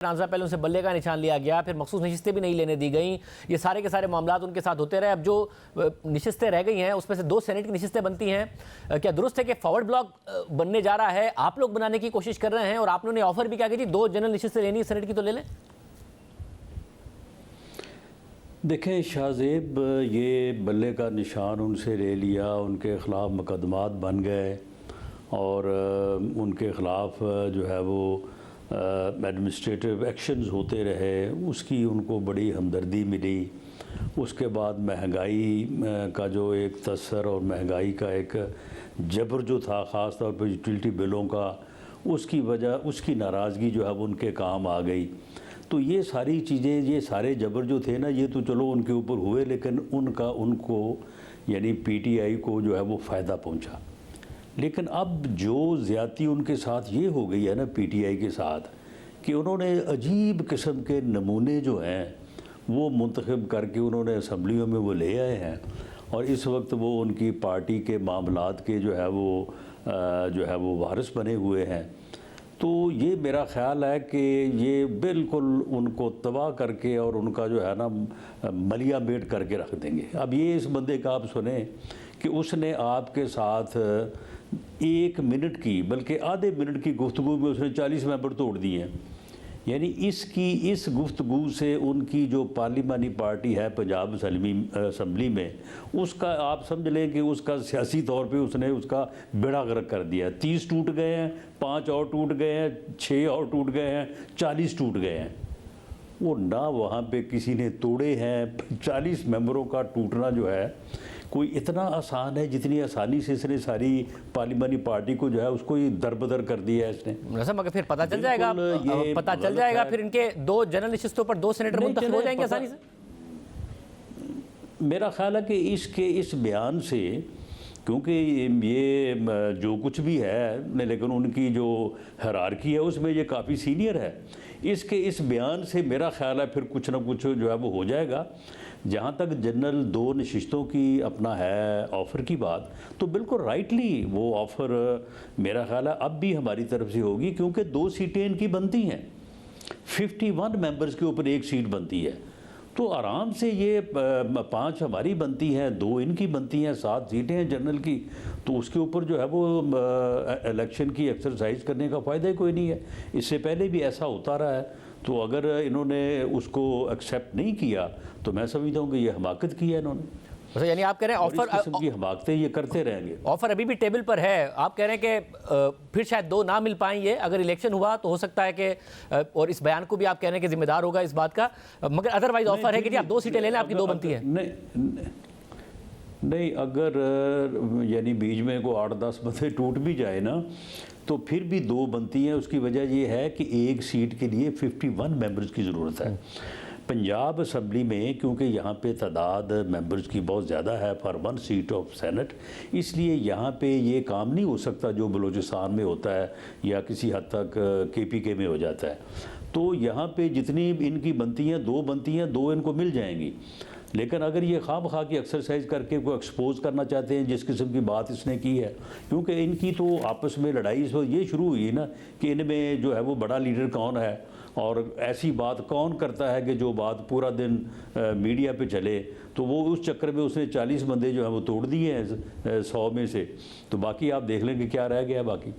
तनाज़ा पहले उनसे बल्ले का निशान लिया गया, फिर मखसूस नशिस्तें भी नहीं लेने दी गई। ये सारे के सारे मामला उनके साथ होते रहे। अब जो नशिस्तें रह गई हैं उसमें से 2 सेनेट की नशिस्तें बनती हैं। क्या दुरुस्त है कि फॉरवर्ड ब्लॉक बनने जा रहा है, आप लोग बनाने की कोशिश कर रहे हैं और आपने ऑफर भी क्या की थी 2 जनरल नशिस्तें लेनी है सेनेट की तो ले लें? देखें शाहजेब, ये बल्ले का निशान उनसे ले लिया, उनके ख़िलाफ़ मुकदमात बन गए और उनके ख़िलाफ़ जो है वो एडमिनिस्ट्रेटिव एक्शंस होते रहे, उसकी उनको बड़ी हमदर्दी मिली। उसके बाद महंगाई का जो एक तसर और महंगाई का एक जबर जो था ख़ास तौर पर यूटिलिटी बिलों का, उसकी वजह उसकी नाराज़गी जो है वो उनके काम आ गई। तो ये सारी चीज़ें, ये सारे जबर जो थे ना, ये तो चलो उनके ऊपर हुए, लेकिन उनको यानी पीटीआई को जो है वो फ़ायदा पहुंचा। लेकिन अब जो ज़्यादती उनके साथ ये हो गई है ना पीटीआई के साथ, कि उन्होंने अजीब किस्म के नमूने जो हैं वो मुंतखब करके उन्होंने असम्बलियों में वो ले आए हैं और इस वक्त वो उनकी पार्टी के मामलात के जो है वो वारिस बने हुए हैं। तो ये मेरा ख़्याल है कि ये बिल्कुल उनको तबाह करके और उनका जो है ना मलिया मेट करके रख देंगे। अब ये इस बंदे का आप सुने कि उसने आपके साथ 1 मिनट की, बल्कि आधे मिनट की गुफ्तगू में उसने 40 मेंबर तोड़ दिए हैं। यानी इस गुफ्तगू से उनकी जो पार्लिमानी पार्टी है पंजाब असम्बली में, उसका आप समझ लें कि उसका सियासी तौर पे उसने उसका बेड़ा गर्क कर दिया। 30 टूट गए हैं, 5 और टूट गए हैं, 6 और टूट गए हैं, 40 टूट गए हैं। वो ना वहाँ पे किसी ने तोड़े हैं। 40 मेंबरों का टूटना जो है कोई इतना आसान है जितनी आसानी से इसने सारी पार्लिमानी पार्टी को जो है उसको ये दरबदर कर दिया है इसने। मगर फिर पता चल जाएगा, फिर इनके 2 जनरल नशिस्तों पर 2 सेनेटर मुंतखब हो जाएंगे आसानी से। मेरा ख्याल है कि इस बयान से, क्योंकि ये जो कुछ भी है लेकिन उनकी जो हायरार्की है उसमें ये काफ़ी सीनियर है, इस बयान से मेरा ख्याल है फिर कुछ ना कुछ जो है वो हो जाएगा। जहाँ तक जनरल 2 नशिस्तों की अपना है ऑफ़र की बात, तो बिल्कुल राइटली वो ऑफ़र मेरा ख्याल है अब भी हमारी तरफ से होगी, क्योंकि 2 सीटें इनकी बनती हैं। 51 मेंबर्स के ऊपर 1 सीट बनती है, तो आराम से ये 5 हमारी बनती हैं, 2 इनकी बनती हैं, 7 सीटें हैं जनरल की। तो उसके ऊपर जो है वो इलेक्शन की एक्सरसाइज करने का फ़ायदा ही कोई नहीं है। इससे पहले भी ऐसा होता रहा है। तो अगर इन्होंने उसको एक्सेप्ट नहीं किया तो मैं समझता हूँ कि ये हमाकत की है इन्होंने। तो यानी आप कह रहे हैं ऑफर, इस किस्म की हमाकतें ये करते रहेंगे। ऑफर अभी भी टेबल पर है। आप कह रहे हैं कि फिर शायद 2 ना मिल पाएंगे अगर इलेक्शन हुआ, तो हो सकता है कि और इस बयान को भी आप कह रहे हैं कि जिम्मेदार होगा इस बात का, मगर अदरवाइज ऑफर है कि आप 2 सीटें ले लें, आपकी 2 बनती है। नहीं, अगर यानी बीच में को 8-10 बंदे टूट भी जाए ना, तो फिर भी 2 बनती हैं। उसकी वजह ये है कि 1 सीट के लिए 51 मेंबर्स की ज़रूरत है। पंजाब असम्बली में क्योंकि यहाँ पे तादाद मेंबर्स की बहुत ज़्यादा है फॉर 1 सीट ऑफ सेनेट, इसलिए यहाँ पे ये काम नहीं हो सकता जो बलूचिस्तान में होता है या किसी हद तक केपीके में हो जाता है। तो यहाँ पे जितनी इनकी बनती हैं 2 बनती हैं, 2 इनको मिल जाएंगी। लेकिन अगर ये खाम-खा की एक्सरसाइज करके को एक्सपोज करना चाहते हैं जिस किस्म की बात इसने की है, क्योंकि इनकी तो आपस में लड़ाई इस वक्त ये शुरू हुई है ना कि इनमें जो है वो बड़ा लीडर कौन है और ऐसी बात कौन करता है कि जो बात पूरा दिन मीडिया पे चले। तो वो उस चक्कर में उसने 40 बंदे जो है वो तोड़ दिए हैं 100 में से। तो बाकी आप देख लेंगे क्या रह गया बाकी।